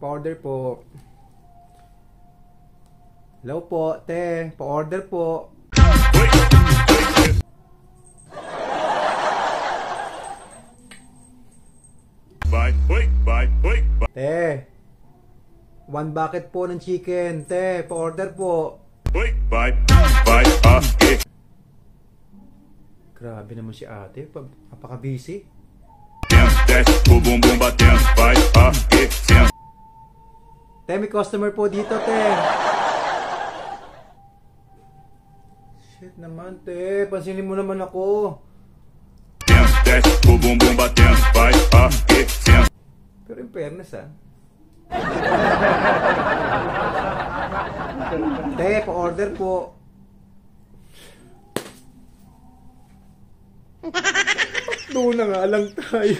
pa-order po. Hello po, te. Pa-order po. Te. 1 bucket po ng chicken. Te, pa-order po. Grabe naman si ate. Napaka-busy. Te, may customer po dito, te. Shit naman, te. Pansinin mo naman ako. Pero in fairness, Te, pa-order po. Doon na nga lang tayo.